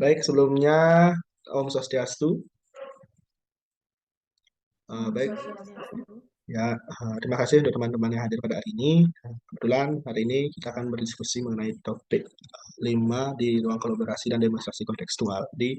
Baik, sebelumnya Om Swastiastu. Baik, ya, terima kasih untuk teman-teman yang hadir pada hari ini. Kebetulan hari ini kita akan berdiskusi mengenai topik 5 di ruang kolaborasi dan demonstrasi kontekstual di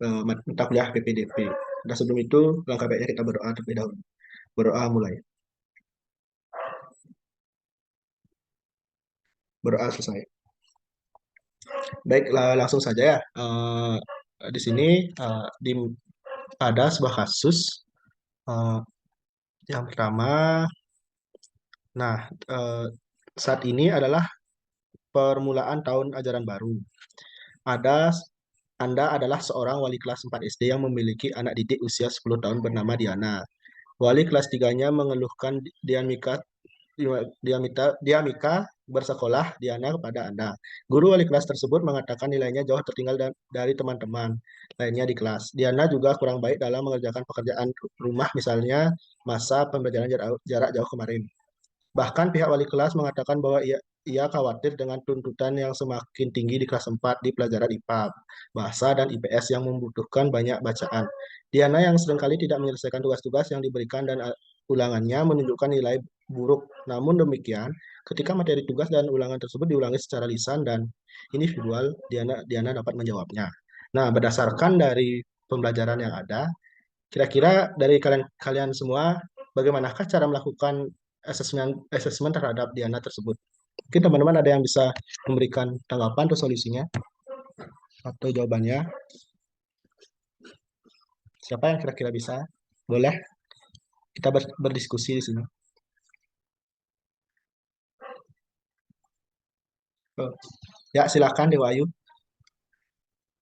mata kuliah PPDP. Dan sebelum itu, langkah baiknya kita berdoa terlebih dahulu. Berdoa mulai. Berdoa selesai. Baik, langsung saja ya. Di sini ada sebuah kasus. Yang pertama, nah, saat ini adalah permulaan tahun ajaran baru. Ada Anda adalah seorang wali kelas 4 SD yang memiliki anak didik usia 10 tahun bernama Diana. Wali kelas 3-nya mengeluhkan Diamika bersekolah Diana kepada Anda. Guru wali kelas tersebut mengatakan nilainya jauh tertinggal dari teman-teman lainnya di kelas. Diana juga kurang baik dalam mengerjakan pekerjaan rumah, misalnya masa pembelajaran jarak jauh kemarin. Bahkan pihak wali kelas mengatakan bahwa ia khawatir dengan tuntutan yang semakin tinggi di kelas 4 di pelajaran IPA, bahasa, dan IPS yang membutuhkan banyak bacaan. Diana yang seringkali tidak menyelesaikan tugas-tugas yang diberikan dan ulangannya menunjukkan nilai buruk. Namun demikian, ketika materi tugas dan ulangan tersebut diulangi secara lisan dan individual, Diana dapat menjawabnya. Nah, berdasarkan dari pembelajaran yang ada, kira-kira dari kalian semua, bagaimanakah cara melakukan asesmen terhadap Diana tersebut? Mungkin teman-teman ada yang bisa memberikan tanggapan atau solusinya atau jawabannya. Siapa yang kira-kira bisa? Boleh kita berdiskusi di sini. Oh. Ya, silakan Dewa Ayu.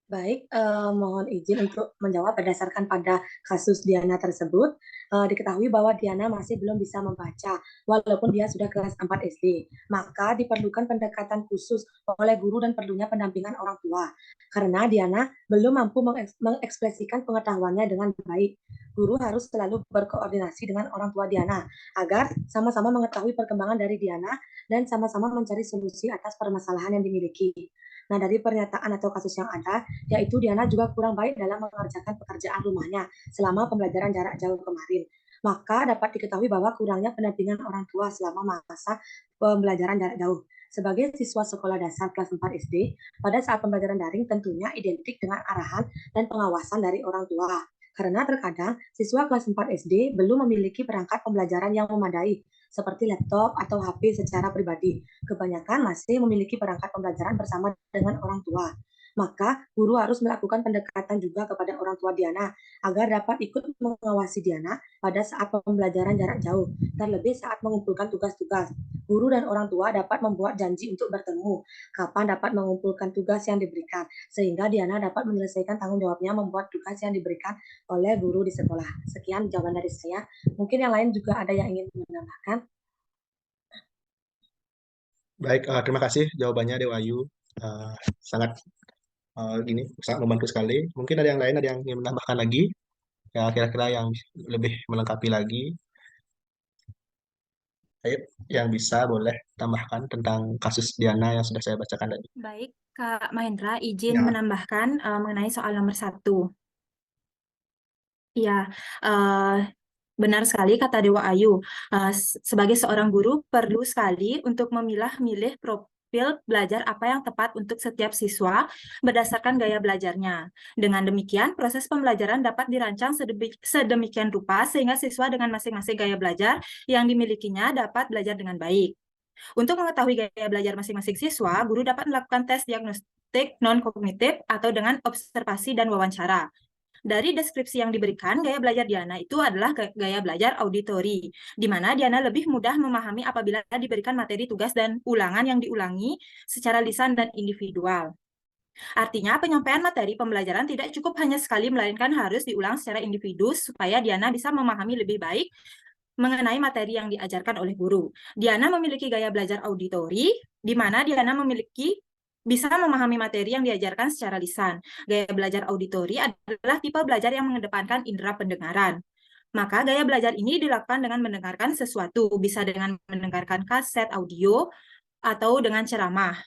Baik, mohon izin untuk menjawab berdasarkan pada kasus Diana tersebut. Diketahui bahwa Diana masih belum bisa membaca, walaupun dia sudah kelas 4 SD. Maka diperlukan pendekatan khusus oleh guru dan perlunya pendampingan orang tua. Karena Diana belum mampu mengekspresikan pengetahuannya dengan baik. Guru harus selalu berkoordinasi dengan orang tua Diana, agar sama-sama mengetahui perkembangan dari Diana dan sama-sama mencari solusi atas permasalahan yang dimiliki. Nah, dari pernyataan atau kasus yang ada, yaitu Diana juga kurang baik dalam mengerjakan pekerjaan rumahnya selama pembelajaran jarak jauh kemarin. Maka dapat diketahui bahwa kurangnya pendampingan orang tua selama masa pembelajaran jarak jauh. Sebagai siswa sekolah dasar kelas 4 SD, pada saat pembelajaran daring tentunya identik dengan arahan dan pengawasan dari orang tua. Karena terkadang siswa kelas 4 SD belum memiliki perangkat pembelajaran yang memadai, seperti laptop atau HP secara pribadi. Kebanyakan masih memiliki perangkat pembelajaran bersama dengan orang tua. Maka guru harus melakukan pendekatan juga kepada orang tua Diana agar dapat ikut mengawasi Diana pada saat pembelajaran jarak jauh, terlebih saat mengumpulkan tugas-tugas. Guru dan orang tua dapat membuat janji untuk bertemu, kapan dapat mengumpulkan tugas yang diberikan, sehingga Diana dapat menyelesaikan tanggung jawabnya membuat tugas yang diberikan oleh guru di sekolah. Sekian jawaban dari saya. Mungkin yang lain juga ada yang ingin menambahkan. Baik, terima kasih jawabannya Dewa Ayu. Sangat sangat membantu sekali. Mungkin ada yang lain, ada yang ingin menambahkan lagi, ya kira-kira yang lebih melengkapi lagi. Ayo, yang bisa boleh tambahkan tentang kasus Diana yang sudah saya bacakan tadi. Baik, Kak Mahendra, izin Ya. menambahkan mengenai soal nomor 1. Ya, benar sekali kata Dewa Ayu. Sebagai seorang guru, perlu sekali untuk memilah-milih profil belajar apa yang tepat untuk setiap siswa berdasarkan gaya belajarnya. Dengan demikian, proses pembelajaran dapat dirancang sedemikian rupa sehingga siswa dengan masing-masing gaya belajar yang dimilikinya dapat belajar dengan baik. Untuk mengetahui gaya belajar masing-masing siswa, guru dapat melakukan tes diagnostik non-kognitif atau dengan observasi dan wawancara. Dari deskripsi yang diberikan, gaya belajar Diana itu adalah gaya belajar auditori, di mana Diana lebih mudah memahami apabila diberikan materi tugas dan ulangan yang diulangi secara lisan dan individual. Artinya, penyampaian materi pembelajaran tidak cukup hanya sekali, melainkan harus diulang secara individu supaya Diana bisa memahami lebih baik mengenai materi yang diajarkan oleh guru. Diana memiliki gaya belajar auditori, di mana Diana bisa memahami materi yang diajarkan secara lisan. Gaya belajar auditori adalah tipe belajar yang mengedepankan indera pendengaran. Maka gaya belajar ini dilakukan dengan mendengarkan sesuatu, bisa dengan mendengarkan kaset audio atau dengan ceramah.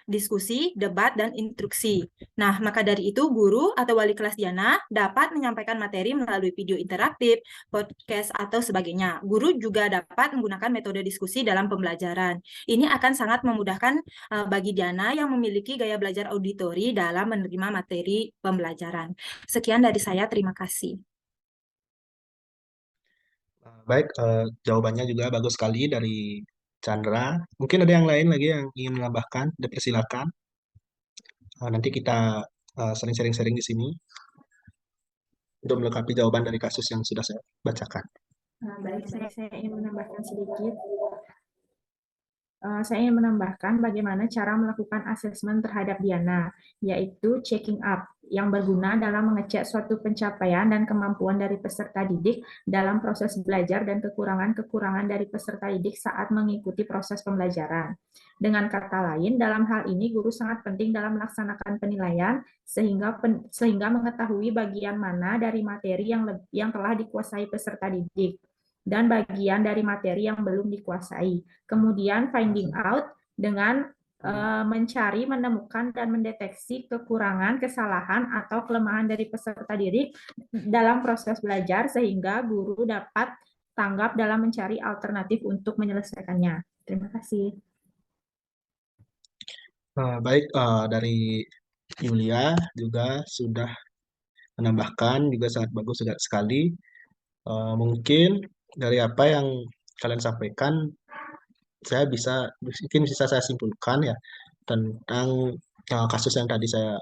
diskusi, debat, dan instruksi. Nah, maka dari itu guru atau wali kelas Diana dapat menyampaikan materi melalui video interaktif, podcast, atau sebagainya. Guru juga dapat menggunakan metode diskusi dalam pembelajaran. Ini akan sangat memudahkan bagi Diana yang memiliki gaya belajar auditori dalam menerima materi pembelajaran. Sekian dari saya, terima kasih. Baik, jawabannya juga bagus sekali dari Chandra. Mungkin ada yang lain lagi yang ingin menambahkan, dipersilakan. Nanti kita sering sharing-sharing di sini untuk melengkapi jawaban dari kasus yang sudah saya bacakan. Baik, saya ingin menambahkan sedikit. Saya ingin menambahkan bagaimana cara melakukan asesmen terhadap Diana, yaitu checking up, yang berguna dalam mengecek suatu pencapaian dan kemampuan dari peserta didik dalam proses belajar dan kekurangan-kekurangan dari peserta didik saat mengikuti proses pembelajaran. Dengan kata lain, dalam hal ini guru sangat penting dalam melaksanakan penilaian sehingga mengetahui bagian mana dari materi yang telah dikuasai peserta didik dan bagian dari materi yang belum dikuasai. Kemudian finding out dengan mencari, menemukan, dan mendeteksi kekurangan, kesalahan, atau kelemahan dari peserta didik dalam proses belajar sehingga guru dapat tanggap dalam mencari alternatif untuk menyelesaikannya. Terima kasih. Baik, dari Yulia juga sudah menambahkan, juga sangat bagus sekali. Mungkin dari apa yang kalian sampaikan, mungkin bisa saya simpulkan ya tentang kasus yang tadi saya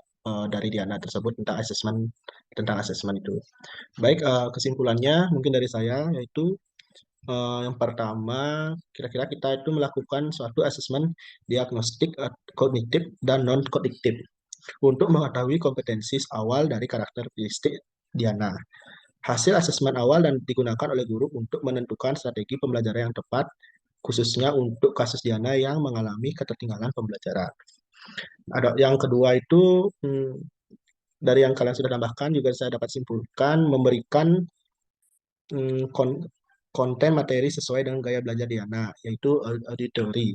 dari Diana tersebut tentang asesmen itu. Baik, kesimpulannya mungkin dari saya yaitu yang pertama, kira-kira kita itu melakukan suatu asesmen diagnostik kognitif dan non kognitif untuk mengetahui kompetensi awal dari karakteristik Diana. Hasil asesmen awal dan digunakan oleh guru untuk menentukan strategi pembelajaran yang tepat, khususnya untuk kasus Diana yang mengalami ketertinggalan pembelajaran. Ada yang kedua itu dari yang kalian sudah tambahkan juga saya dapat simpulkan memberikan konten materi sesuai dengan gaya belajar Diana, yaitu auditory.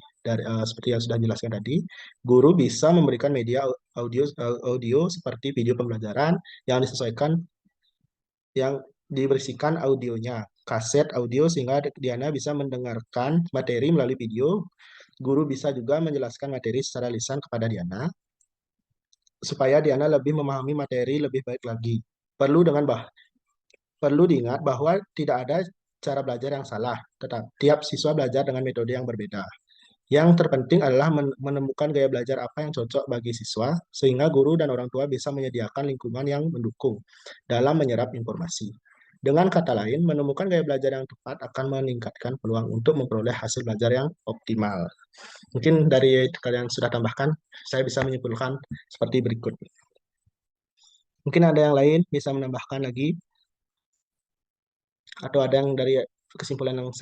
Seperti yang sudah dijelaskan tadi, guru bisa memberikan media audio seperti video pembelajaran yang disesuaikan yang diberisikan audionya, kaset audio sehingga Diana bisa mendengarkan materi melalui video. Guru bisa juga menjelaskan materi secara lisan kepada Diana supaya Diana lebih memahami materi lebih baik lagi. Perlu diingat bahwa tidak ada cara belajar yang salah, tetap tiap siswa belajar dengan metode yang berbeda. Yang terpenting adalah menemukan gaya belajar apa yang cocok bagi siswa, sehingga guru dan orang tua bisa menyediakan lingkungan yang mendukung dalam menyerap informasi. Dengan kata lain, menemukan gaya belajar yang tepat akan meningkatkan peluang untuk memperoleh hasil belajar yang optimal. Mungkin dari kalian sudah tambahkan, saya bisa menyimpulkan seperti berikut. Mungkin ada yang lain bisa menambahkan lagi, atau ada yang dari kesimpulan yang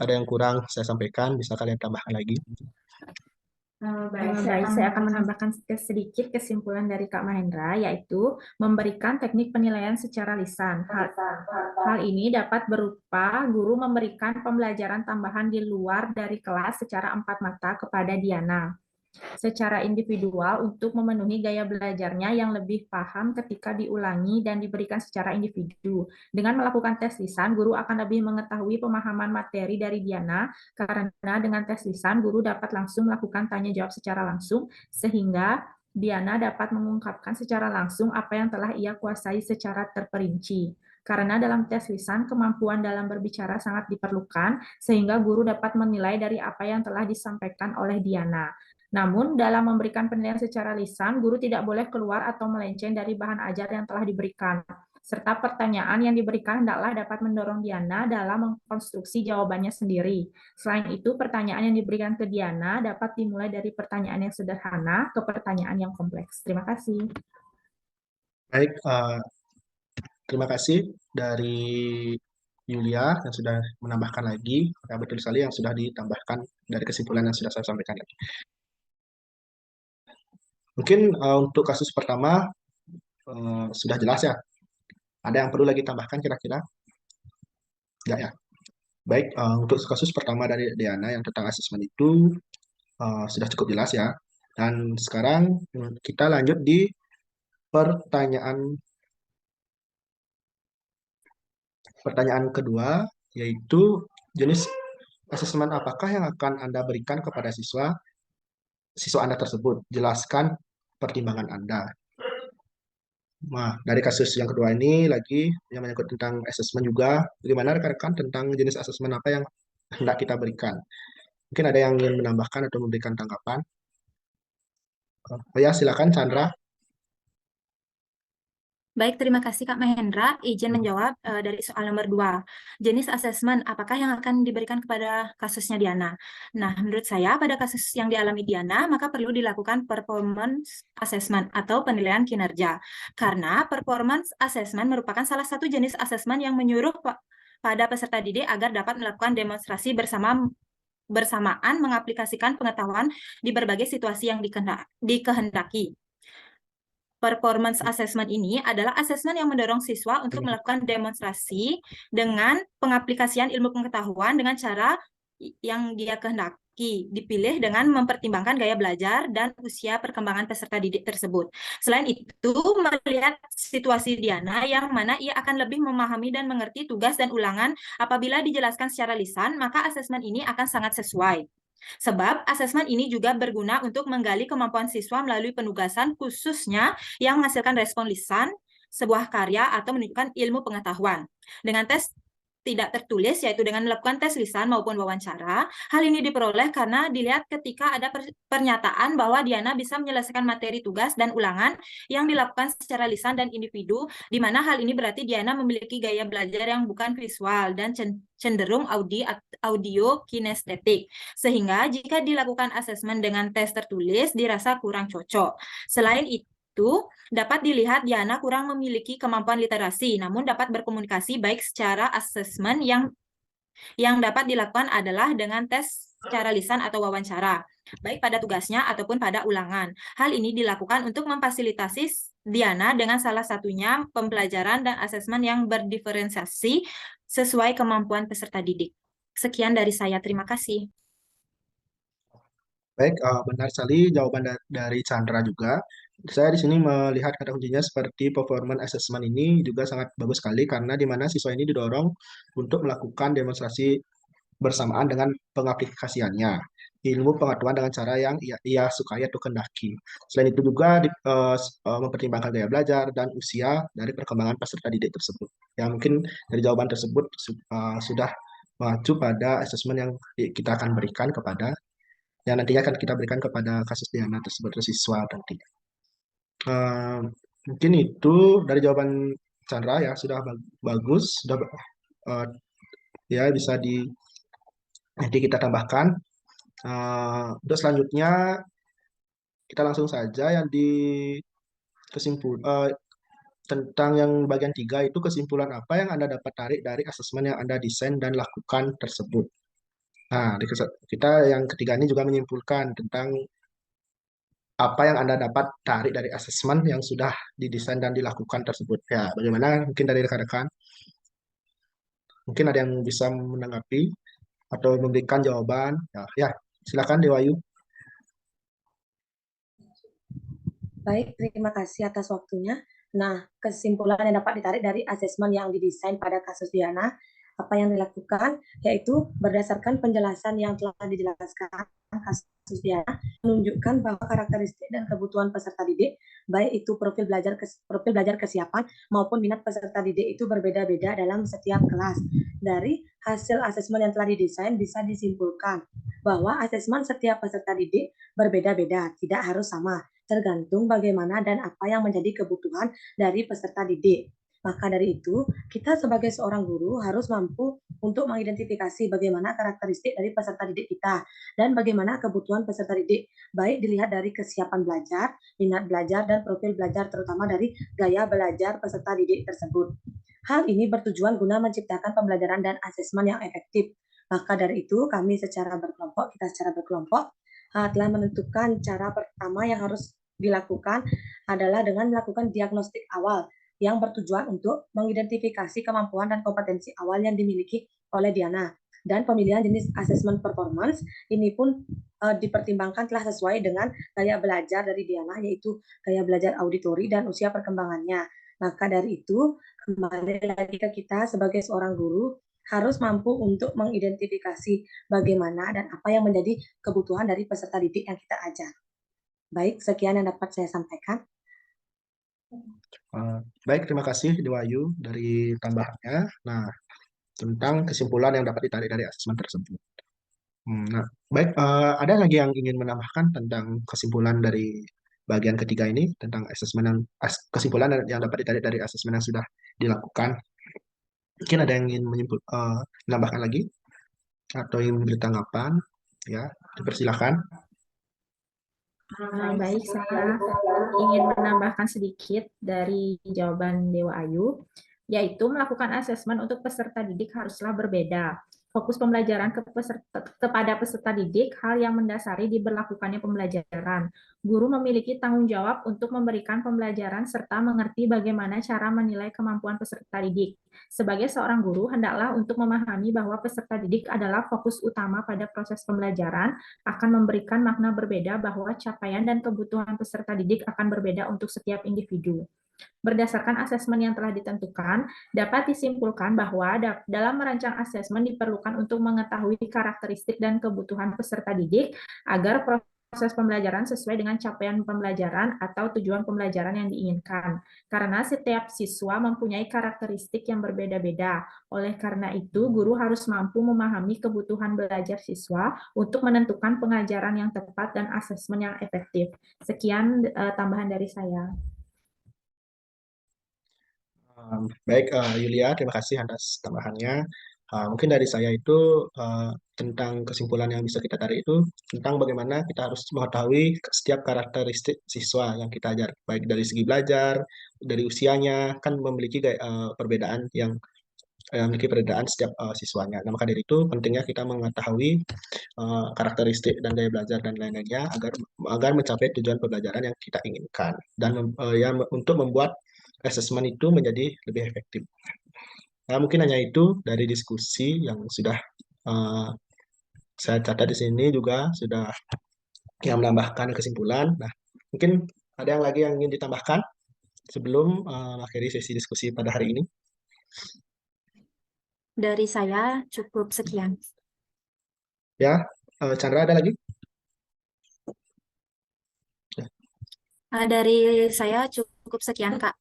ada yang kurang saya sampaikan, bisa kalian tambahkan lagi. Baik, saya akan menambahkan sedikit kesimpulan dari Kak Mahendra, yaitu memberikan teknik penilaian secara lisan. Hal ini dapat berupa guru memberikan pembelajaran tambahan di luar dari kelas secara 4 mata kepada Diana secara individual untuk memenuhi gaya belajarnya yang lebih paham ketika diulangi dan diberikan secara individu. Dengan melakukan tes lisan, guru akan lebih mengetahui pemahaman materi dari Diana, karena dengan tes lisan, guru dapat langsung melakukan tanya jawab secara langsung, sehingga Diana dapat mengungkapkan secara langsung apa yang telah ia kuasai secara terperinci. Karena dalam tes lisan, kemampuan dalam berbicara sangat diperlukan, sehingga guru dapat menilai dari apa yang telah disampaikan oleh Diana. Namun, dalam memberikan penilaian secara lisan, guru tidak boleh keluar atau melenceng dari bahan ajar yang telah diberikan, serta pertanyaan yang diberikan hendaklah dapat mendorong Diana dalam mengkonstruksi jawabannya sendiri. Selain itu, pertanyaan yang diberikan ke Diana dapat dimulai dari pertanyaan yang sederhana ke pertanyaan yang kompleks. Terima kasih. Baik, terima kasih dari Yulia yang sudah menambahkan lagi. Ya, betul sekali yang sudah ditambahkan dari kesimpulan yang sudah saya sampaikan tadi. Mungkin untuk kasus pertama sudah jelas ya. Ada yang perlu lagi tambahkan kira-kira? Enggak ya? Baik, untuk kasus pertama dari Diana yang tentang asesmen itu sudah cukup jelas ya. Dan sekarang kita lanjut di pertanyaan kedua, yaitu jenis asesmen apakah yang akan Anda berikan kepada siswa Anda tersebut? Jelaskan pertimbangan Anda. Nah, dari kasus yang kedua ini lagi yang menyangkut tentang asesmen juga, bagaimana rekan-rekan tentang jenis asesmen apa yang hendak kita berikan? Mungkin ada yang ingin menambahkan atau memberikan tanggapan? Oh ya, silakan Chandra. Baik, terima kasih Kak Mahendra. Izin menjawab dari soal nomor 2. Jenis asesmen, apakah yang akan diberikan kepada kasusnya Diana? Nah, menurut saya pada kasus yang dialami Diana, maka perlu dilakukan performance assessment atau penilaian kinerja. Karena performance assessment merupakan salah satu jenis asesmen yang menyuruh pada peserta didik agar dapat melakukan demonstrasi bersamaan mengaplikasikan pengetahuan di berbagai situasi yang dikehendaki. Performance assessment ini adalah asesmen yang mendorong siswa untuk melakukan demonstrasi dengan pengaplikasian ilmu pengetahuan dengan cara yang dia kehendaki, dipilih dengan mempertimbangkan gaya belajar dan usia perkembangan peserta didik tersebut. Selain itu, melihat situasi Diana yang mana ia akan lebih memahami dan mengerti tugas dan ulangan apabila dijelaskan secara lisan, maka asesmen ini akan sangat sesuai. Sebab asesmen ini juga berguna untuk menggali kemampuan siswa melalui penugasan khususnya yang menghasilkan respon lisan, sebuah karya atau menunjukkan ilmu pengetahuan. Dengan tes tidak tertulis, yaitu dengan melakukan tes lisan maupun wawancara. Hal ini diperoleh karena dilihat ketika ada pernyataan bahwa Diana bisa menyelesaikan materi tugas dan ulangan yang dilakukan secara lisan dan individu, di mana hal ini berarti Diana memiliki gaya belajar yang bukan visual dan cenderung audio kinestetik. Sehingga jika dilakukan asesmen dengan tes tertulis dirasa kurang cocok. Selain itu, dapat dilihat Diana kurang memiliki kemampuan literasi, namun dapat berkomunikasi baik secara asesmen yang dapat dilakukan adalah dengan tes secara lisan atau wawancara, baik pada tugasnya ataupun pada ulangan. Hal ini dilakukan untuk memfasilitasi Diana dengan salah satunya pembelajaran dan asesmen yang berdiferensiasi sesuai kemampuan peserta didik. Sekian dari saya, terima kasih. Baik, benar sekali jawaban dari Chandra juga. Saya di sini melihat kata kuncinya seperti performance assessment ini juga sangat bagus sekali karena di mana siswa ini didorong untuk melakukan demonstrasi bersamaan dengan pengaplikasiannya. Ilmu pengetahuan dengan cara yang ia sukai atau kendaki. Selain itu juga mempertimbangkan gaya belajar dan usia dari perkembangan peserta didik tersebut. Ya mungkin dari jawaban tersebut sudah mengacu pada asesmen yang kita akan berikan kepada yang nantinya akan kita berikan kepada kasus Diana tersebut atau siswa nanti. Mungkin itu dari jawaban Chandra ya sudah bagus, sudah ya bisa nanti kita tambahkan. Untuk selanjutnya kita langsung saja yang di tentang yang bagian 3 itu kesimpulan apa yang Anda dapat tarik dari asesmen yang Anda desain dan lakukan tersebut. Nah, kita yang ketiga ini juga menyimpulkan tentang apa yang Anda dapat tarik dari asesmen yang sudah didesain dan dilakukan tersebut. Ya, bagaimana mungkin dari rekan-rekan? Mungkin ada yang bisa menanggapi atau memberikan jawaban. Ya, silakan Dewayu. Baik, terima kasih atas waktunya. Nah, kesimpulan yang dapat ditarik dari asesmen yang didesain pada kasus Diana, apa yang dilakukan, yaitu berdasarkan penjelasan yang telah dijelaskan kasus Diana, menunjukkan bahwa karakteristik dan kebutuhan peserta didik, baik itu profil belajar kesiapan maupun minat peserta didik itu berbeda-beda dalam setiap kelas. Dari hasil asesmen yang telah didesain bisa disimpulkan bahwa asesmen setiap peserta didik berbeda-beda, tidak harus sama, tergantung bagaimana dan apa yang menjadi kebutuhan dari peserta didik. Maka dari itu, kita sebagai seorang guru harus mampu untuk mengidentifikasi bagaimana karakteristik dari peserta didik kita dan bagaimana kebutuhan peserta didik, baik dilihat dari kesiapan belajar, minat belajar, dan profil belajar, terutama dari gaya belajar peserta didik tersebut. Hal ini bertujuan guna menciptakan pembelajaran dan asesmen yang efektif. Maka dari itu, kami secara berkelompok telah menentukan cara pertama yang harus dilakukan adalah dengan melakukan diagnostik awal yang bertujuan untuk mengidentifikasi kemampuan dan kompetensi awal yang dimiliki oleh Diana. Dan pemilihan jenis asesmen performance ini pun dipertimbangkan telah sesuai dengan gaya belajar dari Diana, yaitu gaya belajar auditori dan usia perkembangannya. Maka dari itu, kembali lagi ke kita sebagai seorang guru, harus mampu untuk mengidentifikasi bagaimana dan apa yang menjadi kebutuhan dari peserta didik yang kita ajar. Baik, sekian yang dapat saya sampaikan. Baik, terima kasih Dewayu dari tambahannya. Nah, tentang kesimpulan yang dapat ditarik dari asesmen tersebut. Nah, baik, ada lagi yang ingin menambahkan tentang kesimpulan dari bagian ketiga ini tentang kesimpulan yang dapat ditarik dari asesmen yang sudah dilakukan. Mungkin ada yang ingin menambahkan lagi atau ingin memberi tanggapan, ya, dipersilakan. Baik, saya ingin menambahkan sedikit dari jawaban Dewa Ayu, yaitu melakukan asesmen untuk peserta didik haruslah berbeda. Fokus pembelajaran kepada peserta didik, hal yang mendasari diberlakukannya pembelajaran. Guru memiliki tanggung jawab untuk memberikan pembelajaran serta mengerti bagaimana cara menilai kemampuan peserta didik. Sebagai seorang guru, hendaklah untuk memahami bahwa peserta didik adalah fokus utama pada proses pembelajaran, akan memberikan makna berbeda bahwa capaian dan kebutuhan peserta didik akan berbeda untuk setiap individu. Berdasarkan asesmen yang telah ditentukan, dapat disimpulkan bahwa dalam merancang asesmen diperlukan untuk mengetahui karakteristik dan kebutuhan peserta didik agar proses pembelajaran sesuai dengan capaian pembelajaran atau tujuan pembelajaran yang diinginkan. Karena setiap siswa mempunyai karakteristik yang berbeda-beda. Oleh karena itu, guru harus mampu memahami kebutuhan belajar siswa untuk menentukan pengajaran yang tepat dan asesmen yang efektif. Sekian tambahan dari saya. Baik, Yulia, terima kasih atas tambahannya. Mungkin dari saya itu tentang kesimpulan yang bisa kita tarik itu tentang bagaimana kita harus mengetahui setiap karakteristik siswa yang kita ajar, baik dari segi belajar, dari usianya, kan memiliki perbedaan yang memiliki perbedaan setiap siswanya. Nah, maka dari itu pentingnya kita mengetahui karakteristik dan daya belajar dan lain-lainnya agar mencapai tujuan pembelajaran yang kita inginkan dan untuk membuat asesmen itu menjadi lebih efektif. Nah, mungkin hanya itu dari diskusi yang sudah saya catat di sini juga sudah yang menambahkan kesimpulan. Nah, mungkin ada yang lagi yang ingin ditambahkan sebelum mengakhiri sesi diskusi pada hari ini. Dari saya cukup sekian. Ya, Chandra ada lagi? Dari saya cukup sekian, Kak.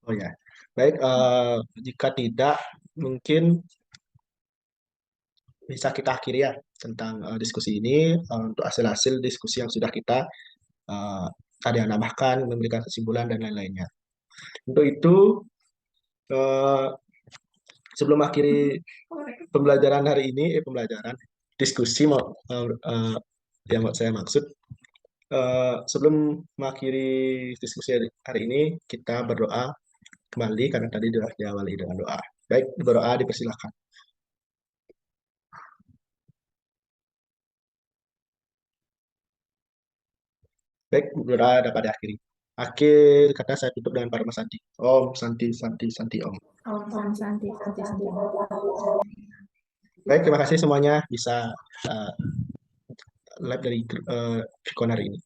Oh ya, baik. Jika tidak, mungkin bisa kita akhiri ya tentang diskusi ini untuk hasil-hasil diskusi yang sudah kita ada yang nambahkan, memberikan kesimpulan dan lain-lainnya. Untuk itu, sebelum akhiri pembelajaran hari ini, diskusi yang saya maksud, sebelum mengakhiri diskusi hari ini, kita berdoa kembali karena tadi sudah diawali dengan doa. Baik, berdoa dipersilakan. Baik, berdoa dapat diakhiri. Akhir kata saya tutup dengan Parama Santi. Om Santi Santi Santi Om. Om Santi, Santi, Santi. Baik, terima kasih semuanya bisa live dari Vicon hari ini.